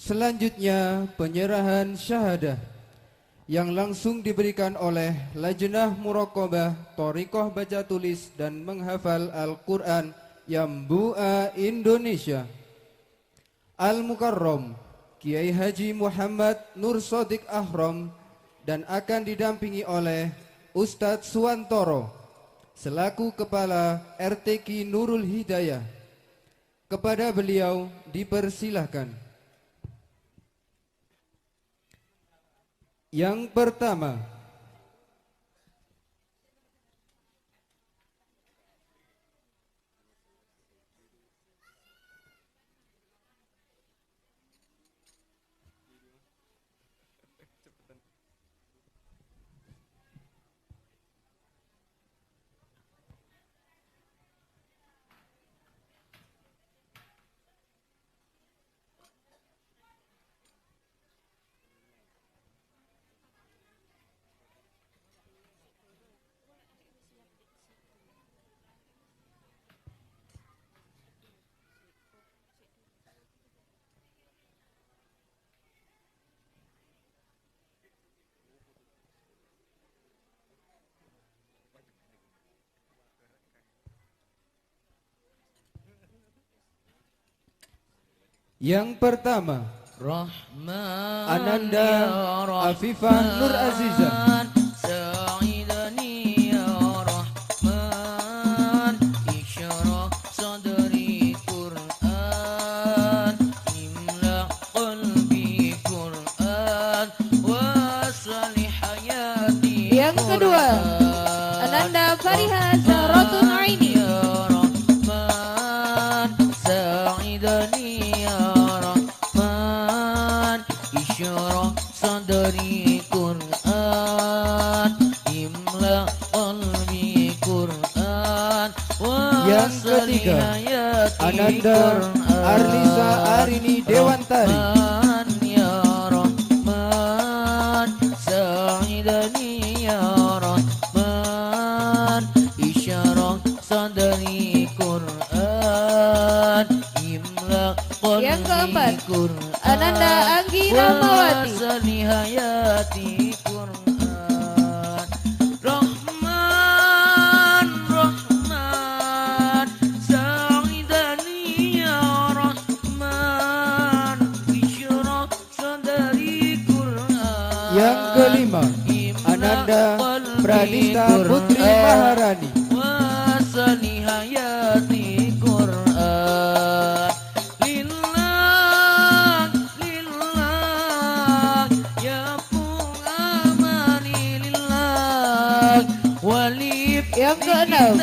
Selanjutnya penyerahan syahadah yang langsung diberikan oleh Lajnah Muraqabah Thariqah Baca Tulis dan Menghafal Al-Quran Yambu'a Indonesia, Al-Mukarram Kiai Haji Muhammad Nur Shodiq Ahram, dan akan didampingi oleh Ustadz Suwantoro selaku Kepala RTQ Nurul Hidayah. Kepada beliau dipersilahkan. Yang pertama, Rahman Ananda ya Afifah Nur Azizah. Rahman, Sa'idani ya Rahman, Isyarah sadri Qur'an, Imla qalbi Qur'an, Wasali hayati Qur'an. Yang kedua, Ananda Fariha Zahratun Aini. Ya Rahman, Sa'idani ya Rahman, Isyarah sadri Qur'an, Imla qalbi Qur'an. Yang ketiga, Ananda Arlisa Arini Dewantari. Rahman ya Rahman, Sa'idani ya Rahman, Isyarah sadri Qur'an, Imla Yang keempat, qalbi Qur'an. Ananda Anggi Rahmawati. Wasali hayati Qur'an. Rahman, Rahman, Sa'idani ya Rahman, Isyarah sadri Qur'an. Yang kelima, Ananda Pradista Putri Maharani. Wasani hayati Qur'an. Lillah, lillah, ya amani lillah. Walib Yang keenam,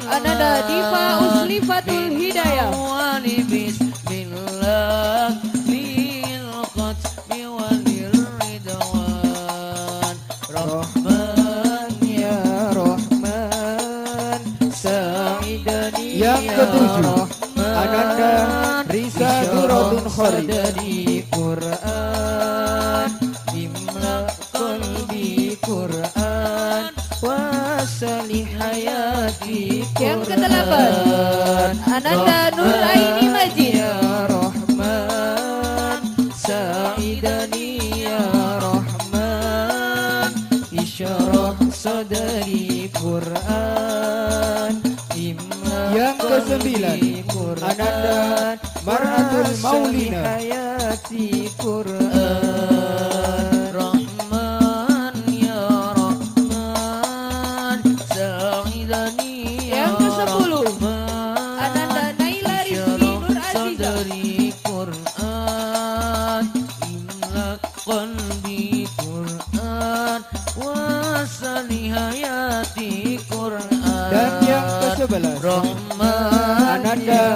Ananda Diva Uslifatul Hidayah. Wali bismillah, lil qatmi walil ridwan. Rahman ya Rahman, Sa'idani Yang ya ketujuh, Ananda Rahman, Risa Durodun Khori. dari Qur'an, Imla qalbi Qur'an, Wasali hayati Qur'an. Yang kedelapan, Ananda Nur Aini Majid. Ya Rahman, Sa'idani ya Rahman, Isyarah sadri Qur'an, Imla Yang kesembilan, qalbi Qur'an, Ananda Marhatul Maulina. hayati Qur'an. Rahman ya Rahman, Sa'idani ya Yang kesepuluh, Rahman, Ananda Naila Rizki Isyarah Nur Azizah. sadri Qur'an, Imla qalbi Qur'an, Wasali hayati Qur'an. Dan yang ke-11, Rahman Ananda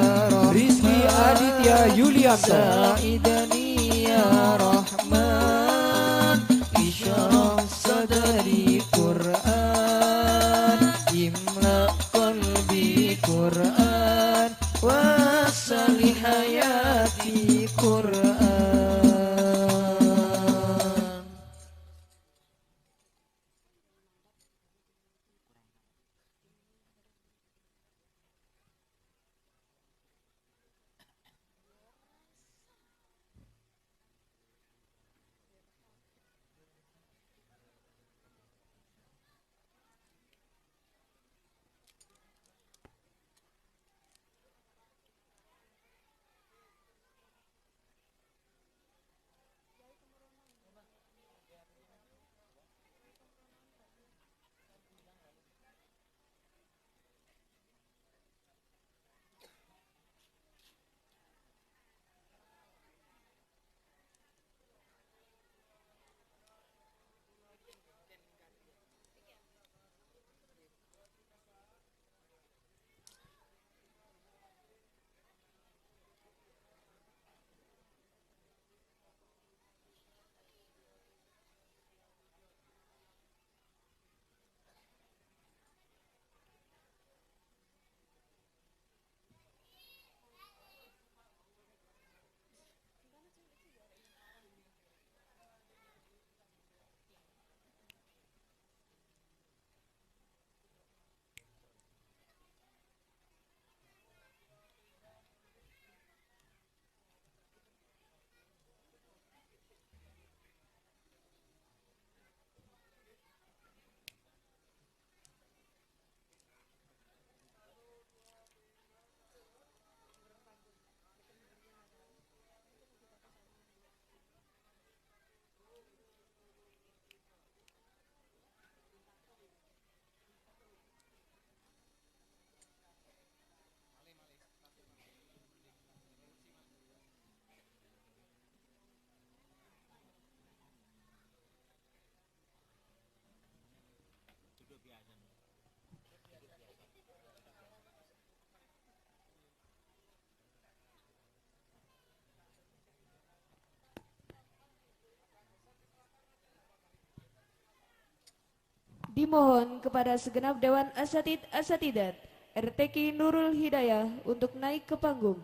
Rizki Aditya Yulianto. Sa'idani ya Rahman, Isyarah sadri Qur'an, Imla qalbi Qur'an, Wasali hayati Qur'an. Dimohon kepada segenap Dewan Asatid Asatidat RTQ Nurul Hidayah untuk naik ke panggung.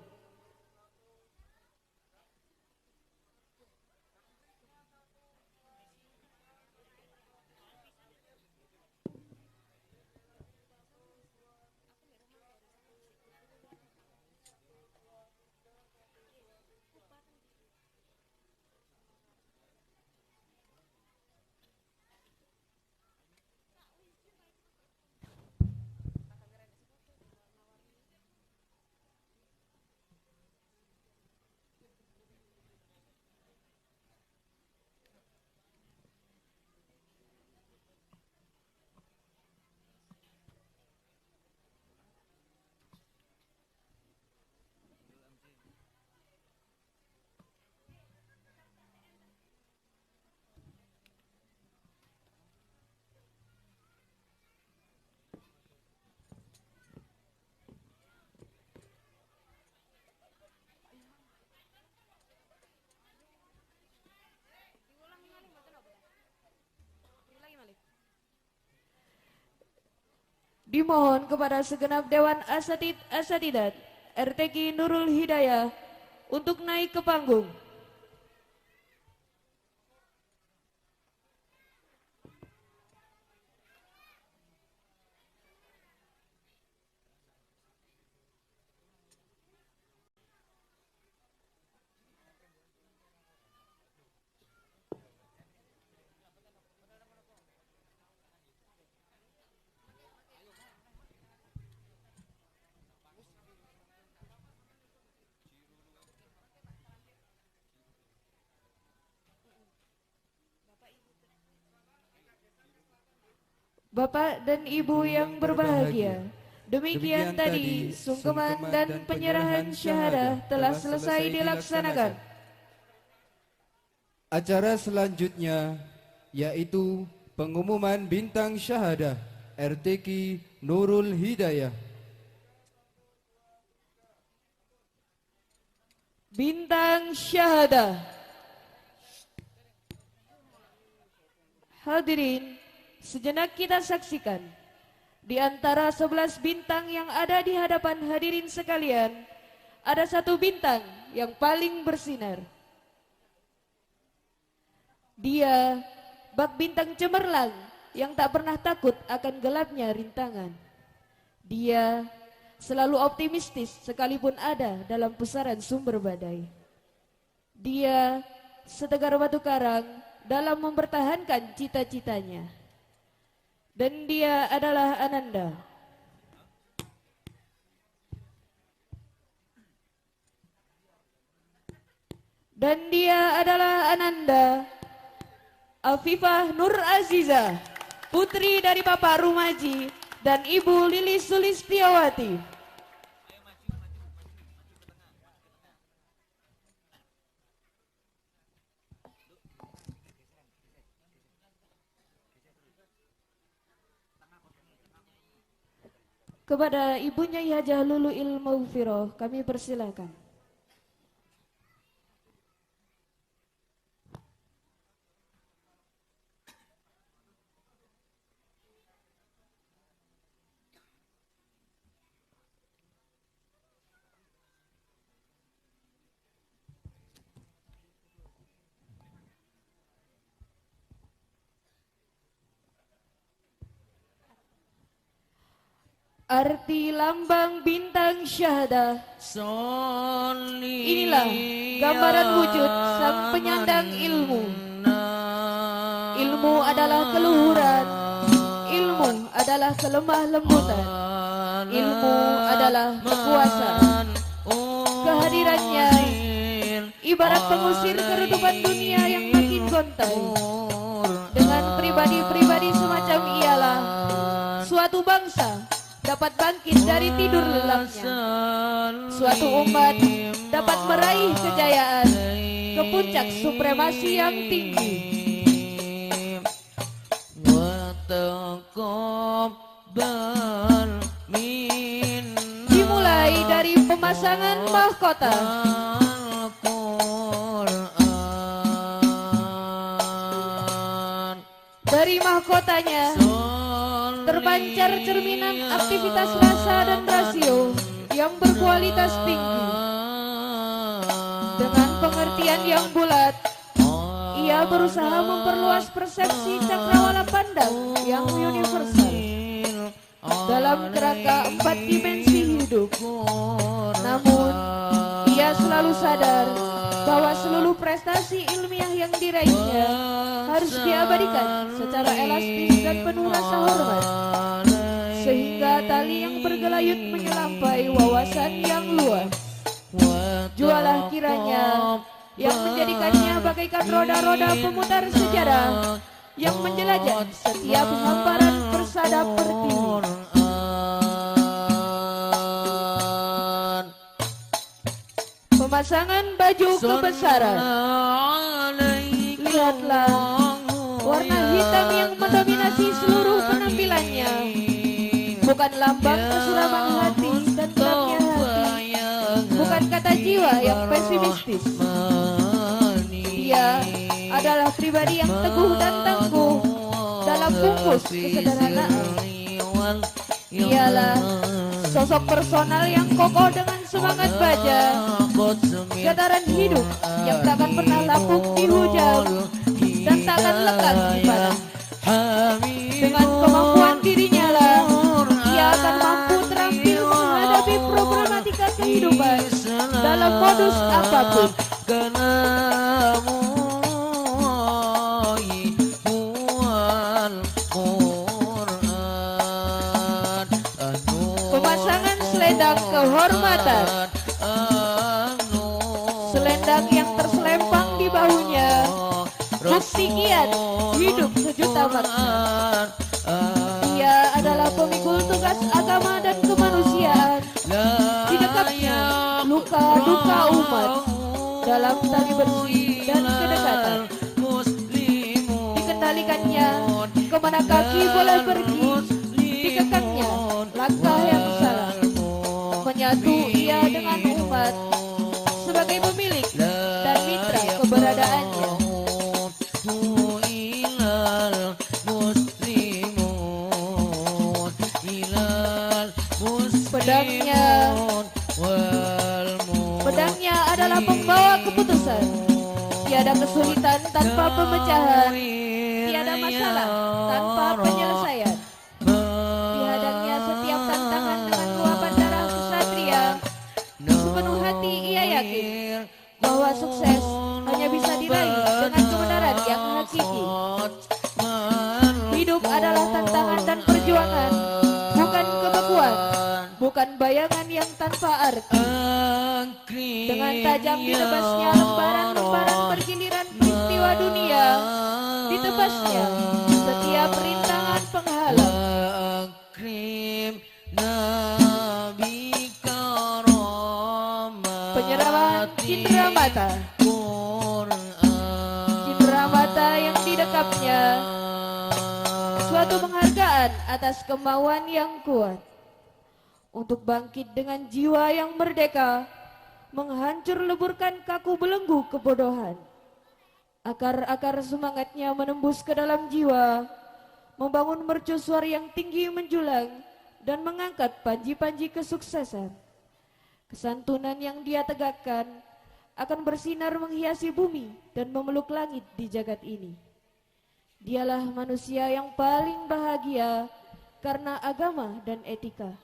Dimohon kepada segenap Dewan Asatid Asatidat RTQ Nurul Hidayah untuk naik ke panggung. Bapak dan Ibu yang berbahagia, demikian tadi sungkeman dan penyerahan syahadah telah selesai dilaksanakan. Acara selanjutnya yaitu pengumuman bintang syahadah RTQ Nurul Hidayah. Bintang syahadah. Hadirin, sejenak kita saksikan di antara 11 bintang yang ada di hadapan hadirin sekalian, ada satu bintang yang paling bersinar. Dia bak bintang cemerlang yang tak pernah takut akan gelapnya rintangan. Dia selalu optimistis sekalipun ada dalam pusaran sumber badai. Dia setegar batu karang dalam mempertahankan cita-citanya. Dan dia adalah Ananda. Dan dia adalah Ananda Afifah Nur Aziza, putri dari Bapak Rumaji dan Ibu Lilis Sulistiawati. Kepada ibunya Hajah Lulu Ilmaufiroh kami persilakan. Arti lambang bintang syahadah. Inilah gambaran wujud sang penyandang ilmu. Ilmu adalah keluhuran, ilmu adalah kelemah lembutan, ilmu adalah kekuasaan. Kehadirannya ibarat pengusir keredupan dunia yang makin gontai. Dengan pribadi-pribadi semacam ialah suatu bangsa dapat bangkit dari tidur lelapnya. Suatu umat dapat meraih kejayaan ke puncak supremasi yang tinggi. Dimulai dari pemasangan mahkota, dari mahkotanya terpancar cerminan aktivitas rasa dan rasio yang berkualitas tinggi. Dengan pengertian yang bulat, ia berusaha memperluas persepsi cakrawala pandang yang universal dalam kerangka 4 dimensi hidup. Namun, ia selalu sadar bahwa seluruh prestasi ilmiah yang diraihnya harus diabadikan secara elastis dan penuh rasa hormat, sehingga tali yang bergelayut menyelampai wawasan yang luas. Jualah kiranya yang menjadikannya bagaikan roda-roda pemutar sejarah yang menjelajah setiap hamparan persada pertiwi. Pemasangan baju kebesaran. Lihatlah warna hitam yang mendominasi seluruh penampilannya, bukan lambang kesuraman hati dan gelapnya hati, bukan kata jiwa yang pesimistis. Dia adalah pribadi yang teguh dan tangguh dalam bungkus kesederhanaan. Ialah sosok personal yang kokoh dengan semangat baja, getaran hidup yang takkan pernah lapuk di hujan dan takkan lekang di panas. Dengan kemampuan dirinya lah ia akan mampu terampil menghadapi problematika kehidupan dalam modus apapun. Pemasangan selendang kehormatan. Selendang yang terselempang di bahunya, bukti kiat hidup sejuta makna. Ia adalah pemikul tugas agama dan kemanusiaan. Di dekatnya luka duka umat dalam tali bersih dan kedekatan. Dikendalikannya kemana kaki boleh pergi, dikekangnya langkah yang salah. Menyatu ia dengan umat sebagai pemilik dan mitra keberadaannya. Pedangnya adalah pembawa keputusan. Tiada kesulitan tanpa pemecahan, tiada masalah tanpa penyelesaian. Dihadangnya setiap tantangan dengan luapan darah kesatria. Sepenuh hati ia yakin bahwa sukses hanya bisa diraih dengan kebenaran yang hakiki. Hidup adalah tantangan dan perjuangan, bukan kebekuan, bukan bayangan yang tanpa arti. Dengan tajam ditebasnya lembaran-lembaran bergiliran peristiwa dunia, ditebasnya setiap rintangan penghalang. Penyerahan cindera mata. Cindera mata yang didekapnya suatu penghargaan atas kemauan yang kuat untuk bangkit dengan jiwa yang merdeka, menghancur leburkan kaku belenggu kebodohan. Akar-akar semangatnya menembus ke dalam jiwa, membangun mercusuar yang tinggi menjulang dan mengangkat panji-panji kesuksesan. Kesantunan yang dia tegakkan akan bersinar menghiasi bumi dan memeluk langit di jagat ini. Dialah manusia yang paling bahagia karena agama dan etika,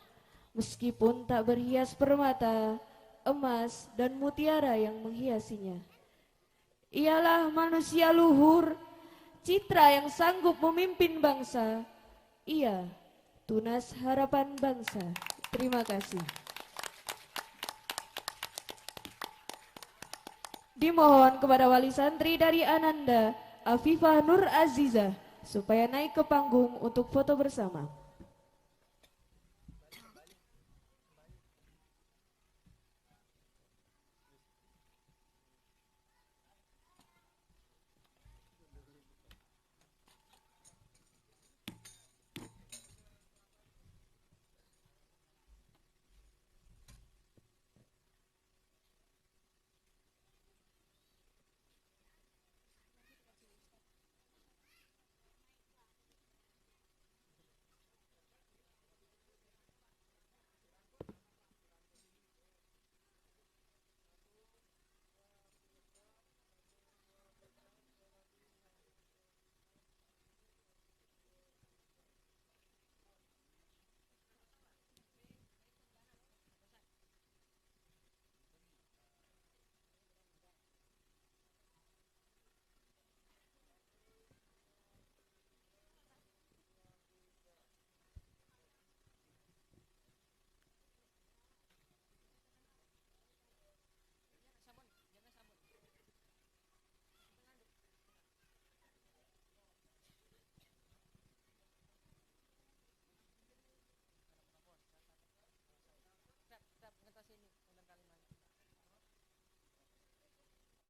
meskipun tak berhias permata, emas, dan mutiara yang menghiasinya. Ialah manusia luhur, citra yang sanggup memimpin bangsa. Ia tunas harapan bangsa. Terima kasih. Dimohon kepada wali santri dari Ananda, Afifah Nur Aziza, supaya naik ke panggung untuk foto bersama.